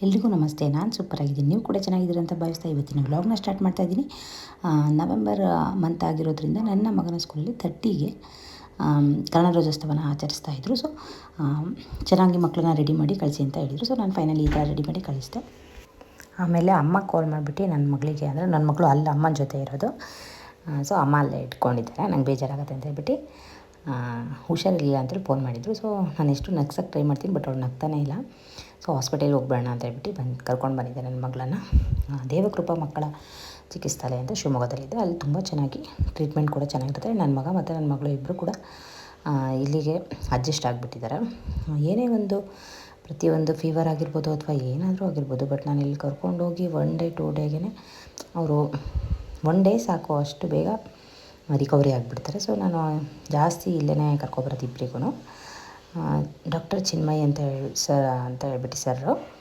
ಎಲ್ರಿಗೂ ನಮಸ್ತೆ. ನಾನು ಸೂಪರಾಗಿದ್ದೀನಿ. ನೀವು ಕೂಡ ಚೆನ್ನಾಗಿದ್ದೀರ ಅಂತ ಭಾವಿಸ್ತಾ ಇವತ್ತಿನ ವ್ಲಾಗ್ನ ಸ್ಟಾರ್ಟ್ ಮಾಡ್ತಾ ಇದ್ದೀನಿ. ನವೆಂಬರ್ ಮಂತ್ ಆಗಿರೋದ್ರಿಂದ ನನ್ನ ಮಗನ ಸ್ಕೂಲಲ್ಲಿ 30ಗೆ ಕನ್ನಡ ರಾಜ್ಯೋತ್ಸವನ ಆಚರಿಸ್ತಾ ಇದ್ರು. ಸೊ ಚೆನ್ನಾಗಿ ಮಕ್ಕಳನ್ನ ರೆಡಿ ಮಾಡಿ ಕಳಿಸಿ ಅಂತ ಹೇಳಿದರು. ಸೊ ನಾನು ಫೈನಲಿ ಈ ಥರ ರೆಡಿ ಮಾಡಿ ಕಳಿಸಿದೆ. ಆಮೇಲೆ ಅಮ್ಮ ಕಾಲ್ ಮಾಡಿಬಿಟ್ಟು ನನ್ನ ಮಗಳಿಗೆ, ಅಂದರೆ ನನ್ನ ಮಗಳು ಅಲ್ಲ ಅಮ್ಮನ ಜೊತೆ ಇರೋದು, ಸೊ ಅಮ್ಮ ಅಲ್ಲೇ ಇಟ್ಕೊಂಡಿದ್ದಾರೆ, ನಂಗೆ ಬೇಜಾರಾಗುತ್ತೆ ಅಂತ ಹೇಳ್ಬಿಟ್ಟು ಹುಷಾರಿರಲಿಲ್ಲ ಅಂತೇಳಿ ಫೋನ್ ಮಾಡಿದರು. ಸೊ ನಾನು ಎಷ್ಟು ನಗ್ಸೋಕ್ಕೆ ಟ್ರೈ ಮಾಡ್ತೀನಿ, ಬಟ್ ಅವ್ಳು ನಗ್ತಾನೇ ಇಲ್ಲ. ಸೊ ಹಾಸ್ಪಿಟಲ್ಗೆ ಹೋಗ್ಬೇಡ ಅಂತ ಹೇಳ್ಬಿಟ್ಟು ಕರ್ಕೊಂಡು ಬಂದಿದ್ದೆ ನನ್ನ ಮಗಳನ್ನ. ದೇವಕೃಪಾ ಮಕ್ಕಳ ಚಿಕಿತ್ಸಾಲಯ ಅಂತ ಶಿವಮೊಗ್ಗದಲ್ಲಿದೆ. ಅಲ್ಲಿ ತುಂಬ ಚೆನ್ನಾಗಿ ಟ್ರೀಟ್ಮೆಂಟ್ ಕೂಡ ಚೆನ್ನಾಗಿರುತ್ತೆ. ನನ್ನ ಮಗ ಮತ್ತು ನನ್ನ ಮಗಳು ಇಬ್ಬರು ಕೂಡ ಇಲ್ಲಿಗೆ ಅಡ್ಜಸ್ಟ್ ಆಗಿಬಿಟ್ಟಿದ್ದಾರೆ. ಏನೇ ಒಂದು ಪ್ರತಿಯೊಂದು ಫೀವರ್ ಆಗಿರ್ಬೋದು ಅಥವಾ ಏನಾದರೂ ಆಗಿರ್ಬೋದು, ಬಟ್ ನಾನು ಇಲ್ಲಿ ಕರ್ಕೊಂಡೋಗಿ 1 ಡೇ 2 ಡೇಗೆ ಅವರು 1 ಡೇ ಸಾಕು, ಅಷ್ಟು ಬೇಗ ರಿಕವರಿ ಆಗಿಬಿಡ್ತಾರೆ. ಸೊ ನಾನು ಜಾಸ್ತಿ ಇಲ್ಲೇ ಕರ್ಕೊಬರೋದು ಇಬ್ಬರಿಗೂ. ಡಾಕ್ಟರ್ ಚಿನ್ಮಯ್ ಅಂತ ಹೇಳ್ಬಿಟ್ಟು ಸರ್ರು.